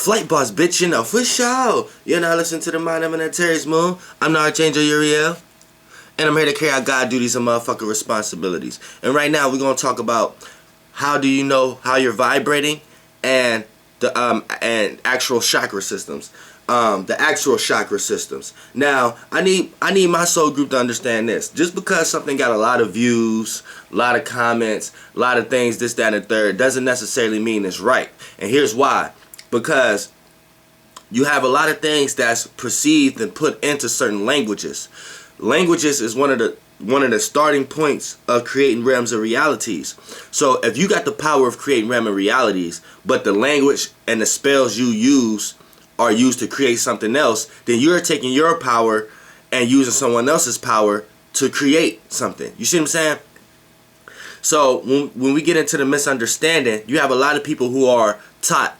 Flight boss, bitch, you know, for sure. You're now listening to the Mind of Planetary's Moon. I'm the Archangel Uriel, and I'm here to carry out God duties and motherfucking responsibilities. And right now, we're gonna talk about how do you know how you're vibrating, and the and actual chakra systems. The actual chakra systems. Now, I need my soul group to understand this. Just because something got a lot of views, a lot of comments, a lot of things, this, that, and the third, doesn't necessarily mean it's right. And here's why. Because you have a lot of things that's perceived and put into certain languages. Languages is one of the starting points of creating realms of realities. So if you got the power of creating realm of realities, but the language and the spells you use are used to create something else, then you're taking your power and using someone else's power to create something. You see what I'm saying? So when we get into the misunderstanding, you have a lot of people who are taught,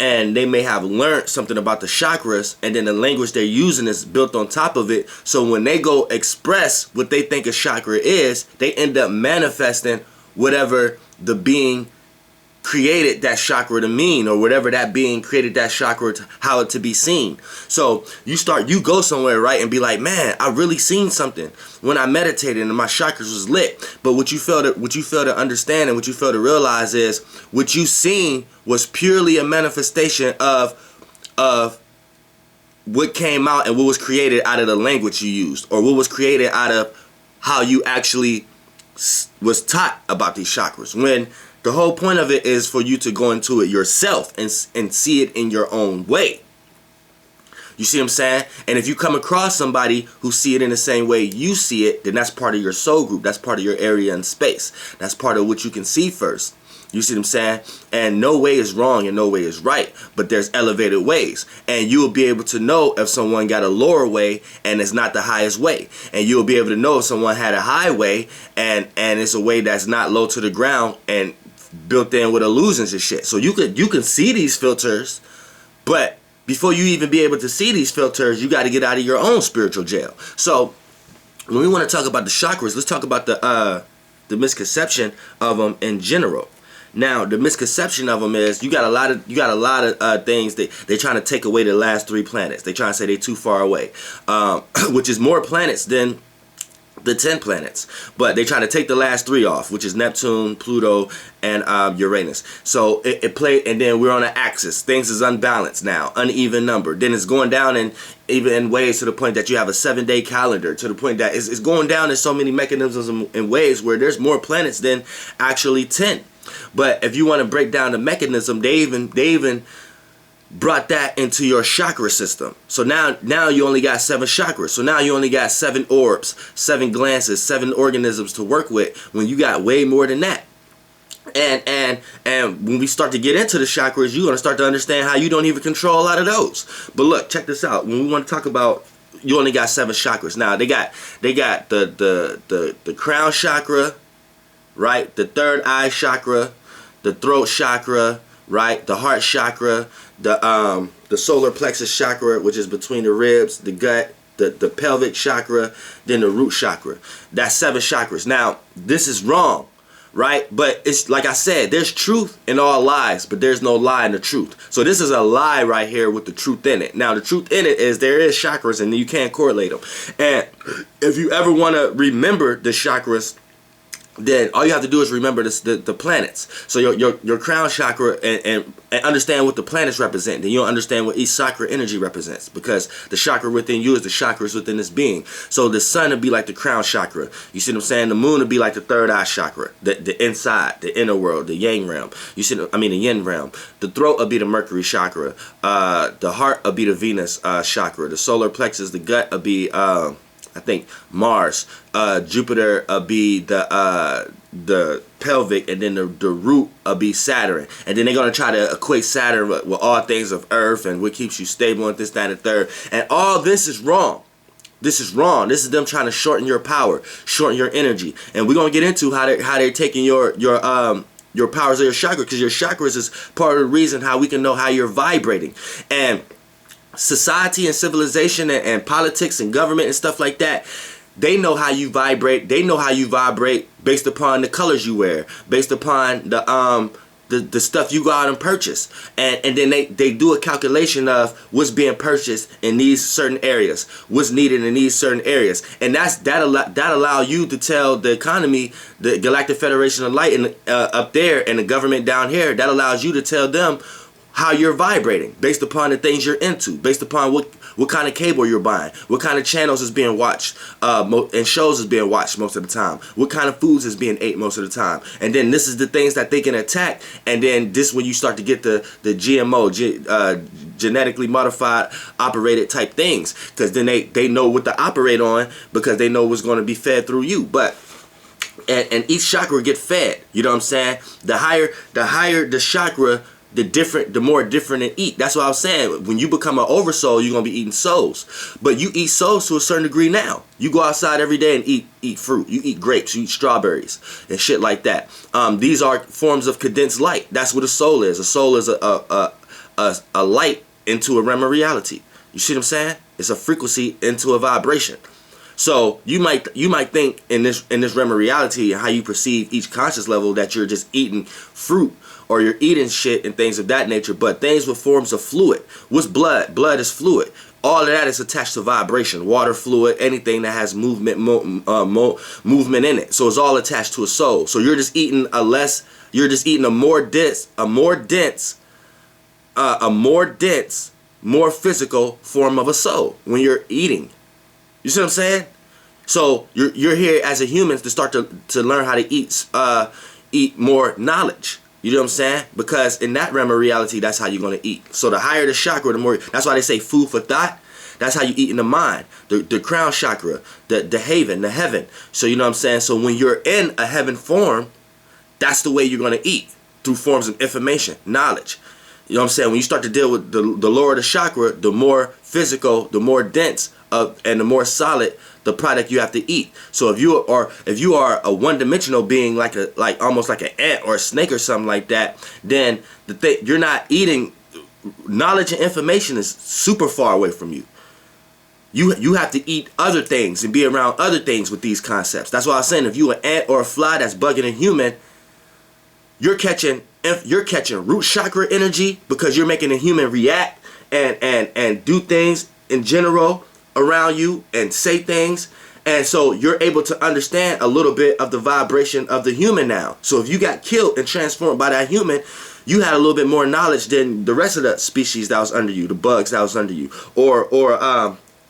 and they may have learned something about the chakras, and then the language they're using is built on top of it. So when they go express what they think a chakra is, they end up manifesting whatever the being created that chakra to mean, or whatever that being created that chakra to, how it to be seen. So you go somewhere, right, and be like, man, I really seen something when I meditated and my chakras was lit. But what you fail to understand and what you fail to realize is what you seen was purely a manifestation of what came out and what was created out of the language you used, or what was created out of how you actually was taught about these chakras, when the whole point of it is for you to go into it yourself and see it in your own way. You see what I'm saying? And if you come across somebody who see it in the same way you see it, then that's part of your soul group. That's part of your area in space. That's part of what you can see first. You see what I'm saying? And no way is wrong and no way is right, but there's elevated ways. And you will be able to know if someone got a lower way and it's not the highest way. And you'll be able to know if someone had a high way and it's a way that's not low to the ground and built in with illusions and shit. So you can see these filters, but before you even be able to see these filters, you got to get out of your own spiritual jail. So when we want to talk about the chakras, let's talk about the misconception of them in general. Now, the misconception of them is you got a lot of things that they're trying to take away the last 3 planets. They trying to say they're too far away, which is more planets than the 10 planets. But they try to take the last 3 off, which is Neptune, Pluto, and Uranus. So it played, and then we're on an axis. Things is unbalanced now, uneven number. Then it's going down in even in ways to the point that you have a 7-day calendar, to the point that it's going down in so many mechanisms and ways where there's more planets than actually 10. But if you want to break down the mechanism, they even brought that into your chakra system. So now you only got 7 chakras. So now you only got 7 orbs, 7 glances, 7 organisms to work with, when you got way more than that. And when we start to get into the chakras, you're going to start to understand how you don't even control a lot of those. But look, check this out. When we want to talk about, you only got 7 chakras. Now they got the crown chakra, right? The third eye chakra, the throat chakra, right? The heart chakra, the solar plexus chakra, which is between the ribs, the gut, the pelvic chakra, then the root chakra. That's 7 chakras. Now, this is wrong, right? But it's like I said, there's truth in all lies, but there's no lie in the truth. So this is a lie right here with the truth in it. Now, the truth in it is there is chakras and you can't correlate them. And if you ever want to remember the chakras, then all you have to do is remember the planets. So your crown chakra and understand what the planets represent. Then you'll understand what each chakra energy represents, because the chakra within you is the chakras within this being. So the sun would be like the crown chakra. You see what I'm saying? The moon would be like the third eye chakra, the inside, the inner world, the yang realm. You see, the yin realm. The throat would be the Mercury chakra. The heart would be the Venus chakra. The solar plexus, the gut would be I think Mars. Jupiter be the pelvic, and then the root be Saturn. And then they're gonna try to equate Saturn with all things of Earth and what keeps you stable and this, that, and the third. And all this is wrong. This is wrong. This is them trying to shorten your power, shorten your energy. And we're gonna get into how they're taking your powers of your chakra, because your chakras is part of the reason how we can know how you're vibrating. And society and civilization and politics and government and stuff like that, they know how you vibrate. They know how you vibrate based upon the colors you wear, based upon the the stuff you go out and purchase, and then they do a calculation of what's being purchased in these certain areas, what's needed in these certain areas, and that allow you to tell the economy, the Galactic Federation of Light up there, and the government down here. That allows you to tell them how you're vibrating based upon the things you're into, based upon what kind of cable you're buying, what kind of channels is being watched, and shows is being watched most of the time, what kind of foods is being ate most of the time. And then this is the things that they can attack, and then this when you start to get the GMO, genetically modified operated type things, because then they know what to operate on, because they know what's going to be fed through you. But and each chakra get fed, you know what I'm saying? The higher the chakra, the more different it eat. That's what I was saying. When you become an oversoul, you're gonna be eating souls. But you eat souls to a certain degree now. You go outside every day and eat fruit. You eat grapes, you eat strawberries and shit like that. These are forms of condensed light. That's what a soul is. A soul is a light into a realm of reality. You see what I'm saying? It's a frequency into a vibration. So you might think in this realm of reality and how you perceive each conscious level that you're just eating fruit, or you're eating shit and things of that nature, but things with forms of fluid. What's blood? Blood is fluid. All of that is attached to vibration. Water, fluid, anything that has movement in it. So it's all attached to a soul. So you're just eating a more dense, more physical form of a soul when you're eating. You see what I'm saying? So you're here as a human to start to learn how to eat more knowledge. You know what I'm saying? Because in that realm of reality, that's how you're going to eat. So the higher the chakra, the more. That's why they say food for thought. That's how you eat in the mind. The crown chakra, the haven, the heaven. So you know what I'm saying? So when you're in a heaven form, that's the way you're going to eat, through forms of information, knowledge. You know what I'm saying? When you start to deal with the lower the chakra, the more physical, the more dense, and the more solid the product you have to eat. So if you are a one-dimensional being, like almost like an ant or a snake or something like that, then you're not eating. Knowledge and information is super far away from you. You have to eat other things and be around other things with these concepts. That's why I was saying, if you an ant or a fly that's bugging a human, you're catching root chakra energy, because you're making a human react and do things in general around you and say things. And so you're able to understand a little bit of the vibration of the human now. So if you got killed and transformed by that human, you had a little bit more knowledge than the rest of the species that was under you, the bugs that was under you,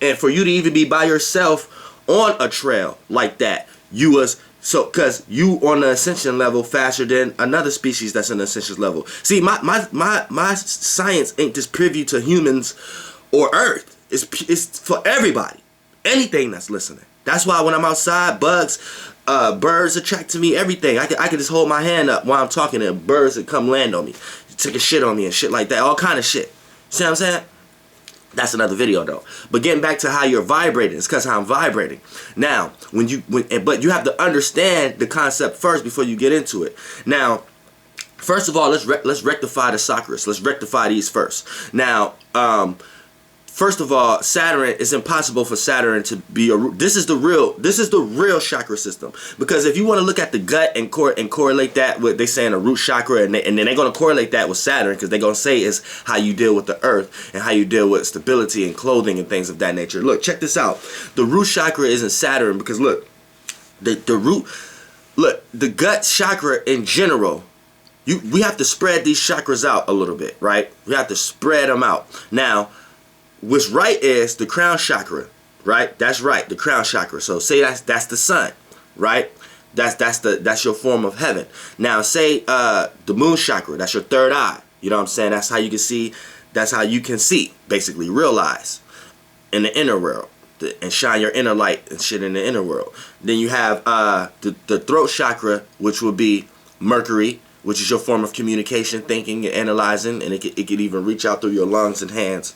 and for you to even be by yourself on a trail like that, because you on the ascension level faster than another species that's in the ascension level. See, my science ain't just privy to humans or Earth. It's for everybody, anything that's listening. That's why when I'm outside, bugs, birds attract to me. Everything I can just hold my hand up while I'm talking, and birds that come land on me, take a shit on me and shit like that, all kind of shit. See what I'm saying? That's another video though. But getting back to how you're vibrating, it's because how I'm vibrating. Now, but you have to understand the concept first before you get into it. Now, first of all, let's rectify the chakras. Let's rectify these first. Now, first of all, Saturn, it's impossible for Saturn to be this is the real chakra system. Because if you want to look at the gut and correlate that with, they saying a root chakra, and then they're going to correlate that with Saturn, because they're going to say is how you deal with the earth and how you deal with stability and clothing and things of that nature. Look, check this out. The root chakra isn't Saturn, because look, the gut chakra in general, we have to spread these chakras out a little bit, right? We have to spread them out. Now, what's right is the crown chakra, right? That's right, the crown chakra. So say that's the sun, right? That's your form of heaven. Now say the moon chakra, that's your third eye. You know what I'm saying? That's how you can see. That's how you can see, basically, realize in the inner world and shine your inner light and shit in the inner world. Then you have the throat chakra, which will be Mercury, which is your form of communication, thinking, and analyzing, and it could even reach out through your lungs and hands,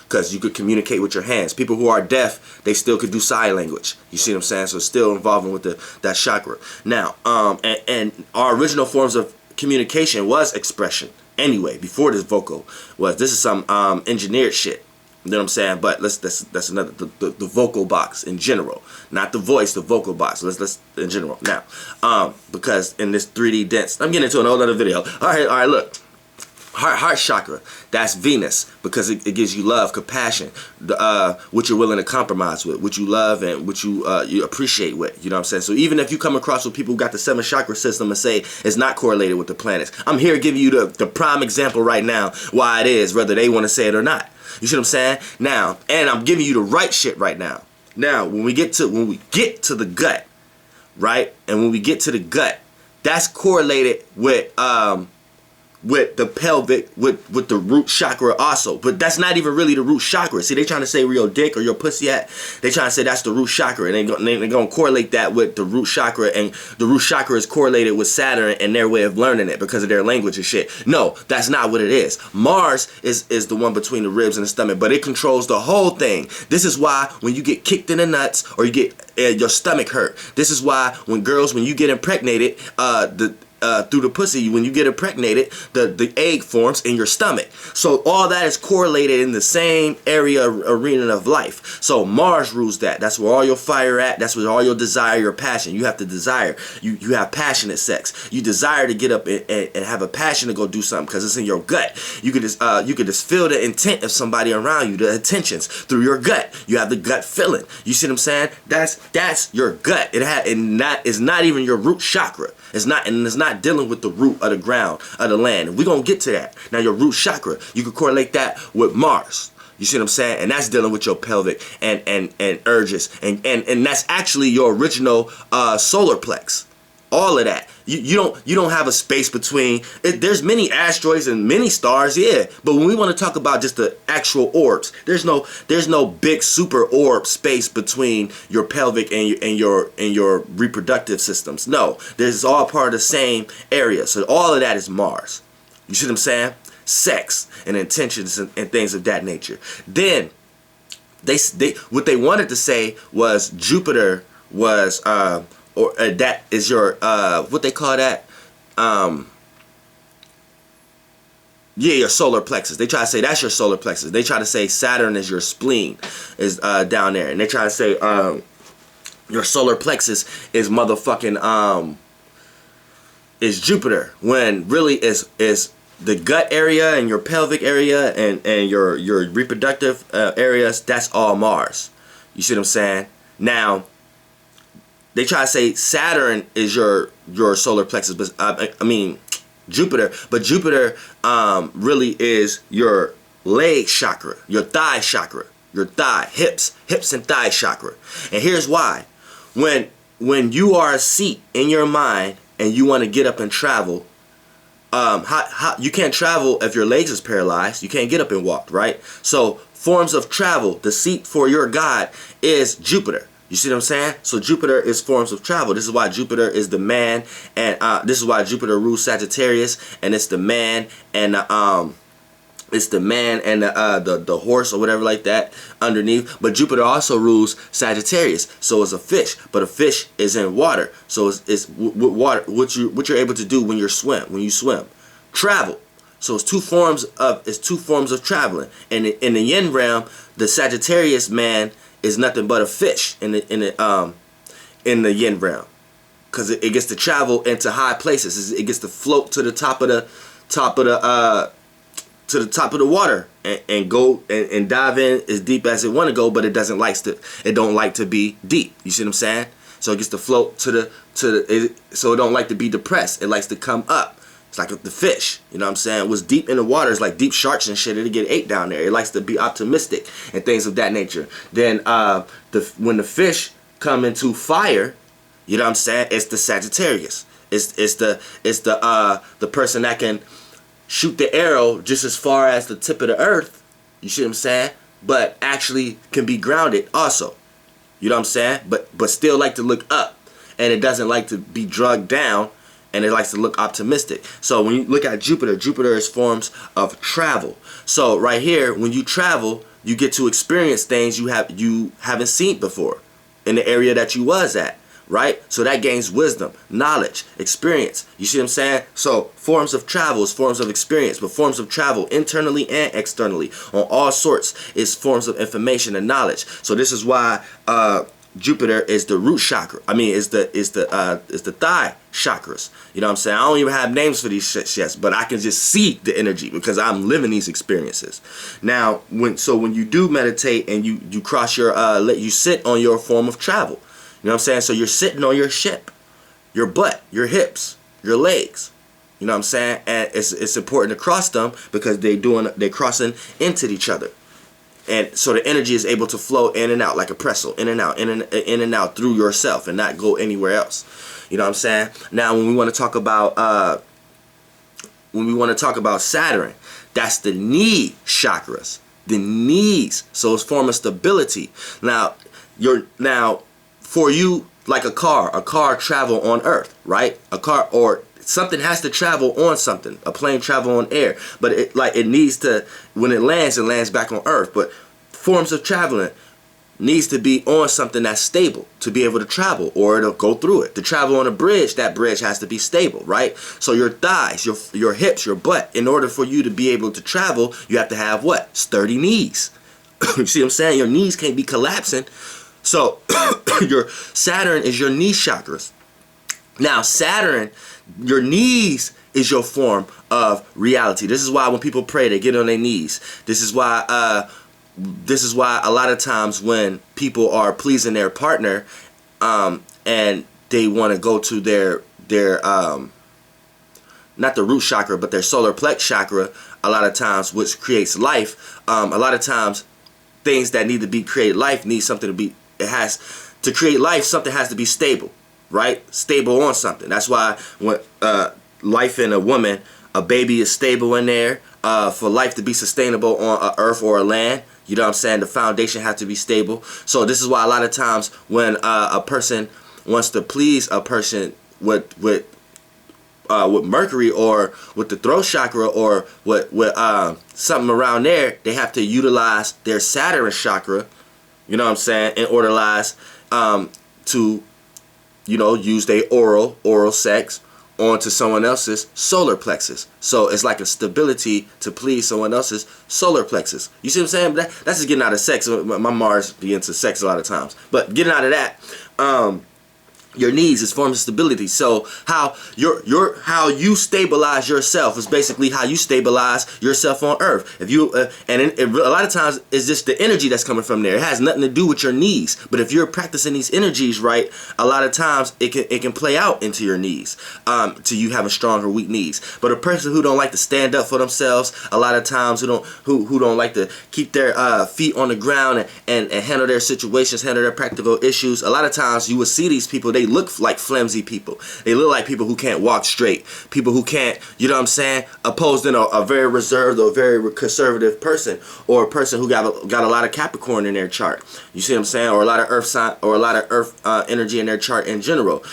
because you could communicate with your hands. People who are deaf, they still could do sign language. You see what I'm saying? So it's still involving with that chakra. Now, and our original forms of communication was expression. Anyway, before this vocal this is some engineered shit. You know what I'm saying? But that's another the vocal box in general, not the voice, the vocal box. Let's in general now, because in this 3D dense, I'm getting into an whole other video. All right, look. Heart chakra, that's Venus, because it gives you love, compassion, what you're willing to compromise with, what you love and what you appreciate with, you know what I'm saying? So even if you come across with people who got the 7 chakra system and say it's not correlated with the planets, I'm here giving you the prime example right now why it is, whether they want to say it or not. You see what I'm saying? Now, and I'm giving you the right shit right now. Now, when we get to the gut, right? And when we get to the gut, that's correlated with the pelvic, with the root chakra also. But that's not even really the root chakra. See, they trying to say where your dick or your pussy at. They trying to say that's the root chakra. And they're going to correlate that with the root chakra. And the root chakra is correlated with Saturn and their way of learning it because of their language and shit. No, that's not what it is. Mars is the one between the ribs and the stomach. But it controls the whole thing. This is why when you get kicked in the nuts or you get your stomach hurt. This is why when you get impregnated, through the pussy, when you get impregnated, the egg forms in your stomach. So all that is correlated in the same arena of life. So Mars rules that. That's where all your fire at. That's where all your desire, your passion. You have to desire. You have passionate sex. You desire to get up and have a passion to go do something because it's in your gut. You could just feel the intent of somebody around you, the intentions through your gut. You have the gut feeling. You see what I'm saying? That's your gut. It's not even your root chakra. It's not dealing with the root of the ground of the land. We're going to get to that. Now, your root chakra, you can correlate that with Mars. You see what I'm saying? And that's dealing with your pelvic and urges. And that's actually your original solar plex. All of that. You don't have a space between it. There's many asteroids and many stars, yeah. But when we want to talk about just the actual orbs, there's no big super orb space between your pelvic and your reproductive systems. No, it's all part of the same area. So all of that is Mars. You see what I'm saying? Sex and intentions and things of that nature. Then what they wanted to say was Jupiter was or that is your what they call that, your solar plexus. They try to say that's your solar plexus. They try to say Saturn is your spleen, is down there, and they try to say your solar plexus is motherfucking is Jupiter, when really is the gut area and your pelvic area and your reproductive areas. That's all Mars. You see what I'm saying? Now, they try to say Saturn is your solar plexus, but I mean Jupiter. But Jupiter really is your leg chakra, your thigh chakra, your thigh, hips and thigh chakra. And here's why: when you are a seat in your mind and you want to get up and travel, how you can't travel if your legs is paralyzed. You can't get up and walk, right? So forms of travel, the seat for your God is Jupiter. You see what I'm saying? So Jupiter is forms of travel. This is why Jupiter is the man, and this is why Jupiter rules Sagittarius, and it's the man and the horse or whatever like that underneath. But Jupiter also rules Sagittarius, so it's a fish, but a fish is in water. So it's water. What you're able to do when you swim, travel. So it's two forms of traveling. And in the yin realm, the Sagittarius man is nothing but a fish in the yin realm, because it gets to travel into high places. It gets to float to the top of the water and go and dive in as deep as it want to go, but it don't like to be deep. You see what I'm saying? So it gets to float so it don't like to be depressed. It likes to come up. It's like the fish, you know what I'm saying? What's deep in the water is like deep sharks and shit. It'll get ate down there. It likes to be optimistic and things of that nature. Then when the fish come into fire, you know what I'm saying? It's the Sagittarius. It's the person that can shoot the arrow just as far as the tip of the earth. You see what I'm saying? But actually can be grounded also. You know what I'm saying? But still like to look up, and it doesn't like to be drugged down. And it likes to look optimistic. So when you look at Jupiter, Jupiter is forms of travel. So right here, when you travel, you get to experience things you haven't seen before in the area that you was at. right? So that gains wisdom, knowledge, experience. You see what I'm saying? So forms of travel is forms of experience, but forms of travel internally and externally on all sorts is forms of information and knowledge. So this is why Jupiter is the root chakra. I mean, is the thigh chakras. You know what I'm saying? I don't even have names for these shits, but I can just see the energy because I'm living these experiences. Now, when you do meditate and you cross your you sit on your form of travel. You know what I'm saying? So you're sitting on your ship, your butt, your hips, your legs. You know what I'm saying? And it's important to cross them because they're crossing into each other. And so the energy is able to flow in and out like a pretzel, in and out, in and out through yourself and not go anywhere else. You know what I'm saying? Now, when we want to talk about Saturn, that's the knee chakras, the knees. So it's form of stability. Now, for you, like a car travel on Earth, right? A car or something has to travel on something. A plane travel on air, but it needs to, when it lands back on Earth. But forms of traveling needs to be on something that's stable to be able to travel, or it'll go through it. To travel on a bridge, that bridge has to be stable, right? So your thighs, your hips, your butt, in order for you to be able to travel, you have to have what? Sturdy knees. You see what I'm saying? Your knees can't be collapsing. So your Saturn is your knee chakras. Now Saturn, your knees is your form of reality. This is why when people pray, they get on their knees. This is why a lot of times when people are pleasing their partner, and they want to go to their not the root chakra, but their solar plex chakra, a lot of times, which creates life. A lot of times, things that need to be created life need something to be. To create life, something has to be stable. Right? Stable on something. That's why when life in a woman, a baby is stable in there. For life to be sustainable on a earth or a land, you know what I'm saying? The foundation has to be stable. So this is why a lot of times when a person wants to please a person with Mercury or with the throat chakra or with something around there, they have to utilize their Saturn chakra. You know what I'm saying? In order to use their oral sex onto someone else's solar plexus. So it's like a stability to please someone else's solar plexus. You see what I'm saying? That's just getting out of sex. My Mars be into sex a lot of times. But getting out of that, your knees is form of stability. So how you stabilize yourself is basically how you stabilize yourself on Earth. If you a lot of times it's just the energy that's coming from there. It has nothing to do with your knees. But if you're practicing these energies right, a lot of times it can play out into your knees, to you having strong or weak knees. But a person who don't like to stand up for themselves, a lot of times who don't like to keep their feet on the ground and handle their situations, handle their practical issues, a lot of times you will see these people. They look like flimsy people. They look like people who can't walk straight. People who can't, you know what I'm saying, opposed in a very reserved or very conservative person, or a person who got a lot of Capricorn in their chart. You see what I'm saying? Or a lot of earth sign, or a lot of earth energy in their chart in general.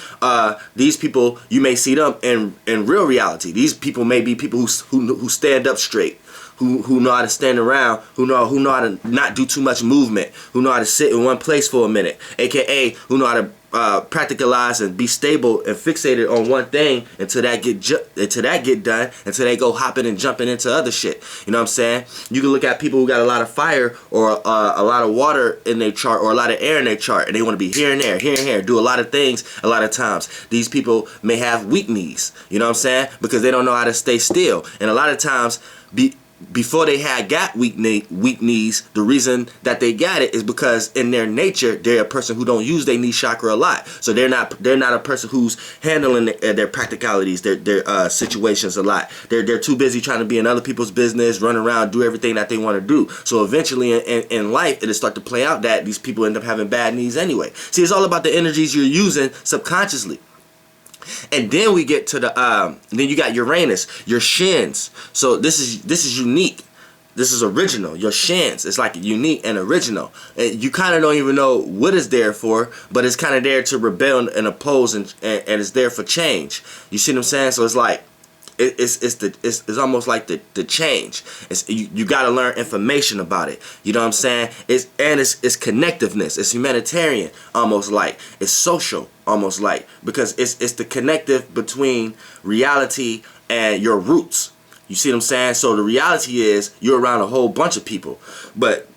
These people, you may see them in real reality. These people may be people who stand up straight. Who know how to stand around, who know how to not do too much movement, who know how to sit in one place for a minute, aka who know how to practicalize and be stable and fixated on one thing until that get done, until they go hopping and jumping into other shit. You know what I'm saying? You can look at people who got a lot of fire or a lot of water in their chart or a lot of air in their chart, and they want to be here and there, do a lot of things a lot of times. These people may have weak knees. You know what I'm saying? Because they don't know how to stay still, and a lot of times before they got weak knees, the reason that they got it is because in their nature they're a person who don't use their knee chakra a lot. So they're not a person who's handling their practicalities, their situations a lot. They're too busy trying to be in other people's business, run around, do everything that they want to do. So eventually in life it'll start to play out that these people end up having bad knees anyway. See, it's all about the energies you're using subconsciously. And then we get to then you got Uranus, your shins. So this is unique. This is original. Your shins. It's like unique and original. And you kind of don't even know what it's there for, but it's kind of there to rebel and oppose, and it's there for change. You see what I'm saying? So it's like it's almost like the change. You got to learn information about it. You know what I'm saying? It's connectiveness. It's humanitarian, almost like. It's social, almost like, because it's the connective between reality and your roots. You see what I'm saying? So the reality is you're around a whole bunch of people, but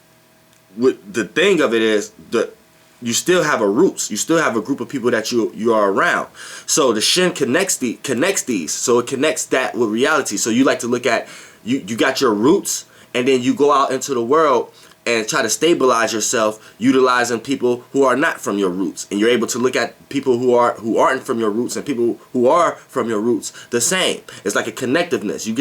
the thing of it is that you still have a roots. You still have a group of people that you are around. So the Shin connects these. So it connects that with reality. So you like to look at, you got your roots, and then you go out into the world and try to stabilize yourself utilizing people who are not from your roots. And you're able to look at people who aren't from your roots and people who are from your roots the same. It's like a connectiveness. You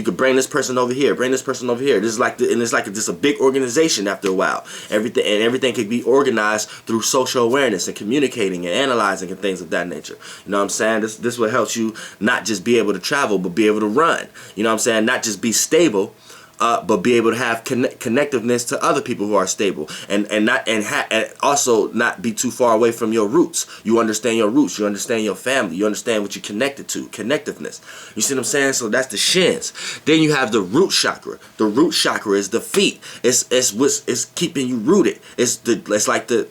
could bring this person over here, bring this person over here. This is like just a big organization after a while. Everything could be organized through social awareness and communicating and analyzing and things of that nature. You know what I'm saying? This will help you not just be able to travel, but be able to run. You know what I'm saying? Not just be stable, but be able to have connectiveness to other people who are stable, and also not be too far away from your roots. You understand your roots. You understand your family. You understand what you're connected to. Connectiveness. You see what I'm saying? So that's the shins. Then you have the root chakra. The root chakra is the feet. It's keeping you rooted. It's like the.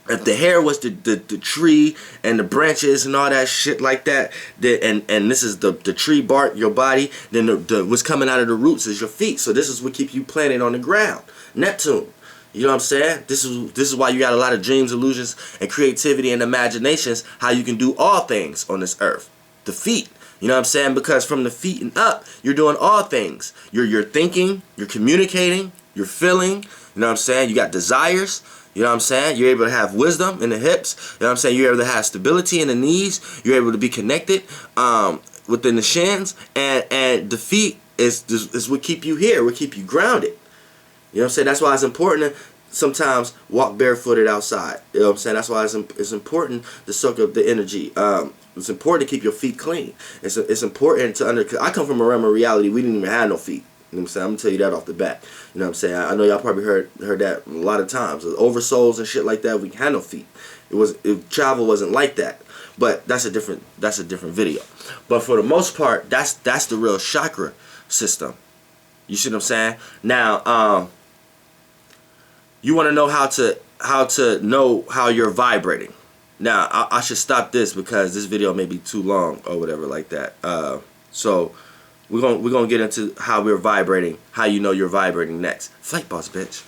If the hair was the tree and the branches and all that shit like that, and this is the tree bark, your body, then what's coming out of the roots is your feet. So this is what keeps you planted on the ground. Neptune. You know what I'm saying? This is why you got a lot of dreams, illusions, and creativity and imaginations, how you can do all things on this earth. The feet. You know what I'm saying? Because from the feet and up, you're doing all things. You're thinking, you're communicating, you're feeling. You know what I'm saying? You got desires. You know what I'm saying? You're able to have wisdom in the hips. You know what I'm saying? You're able to have stability in the knees. You're able to be connected within the shins. And the feet is what keep you here, what keep you grounded. You know what I'm saying? That's why it's important to sometimes walk barefooted outside. You know what I'm saying? That's why it's important to soak up the energy. It's important to keep your feet clean. It's important to I come from a realm of reality. We didn't even have no feet. You know what I'm saying? I'm going to tell you that off the bat. You know what I'm saying? I know y'all probably heard that a lot of times. Oversouls and shit like that, we had no feet. Travel wasn't like that. But that's a different video. But for the most part, that's the real chakra system. You see what I'm saying? Now, you want to know how to know how you're vibrating. Now, I should stop this because this video may be too long or whatever like that. So we're gonna get into how we're vibrating, how you know you're vibrating next. Flight boss, bitch.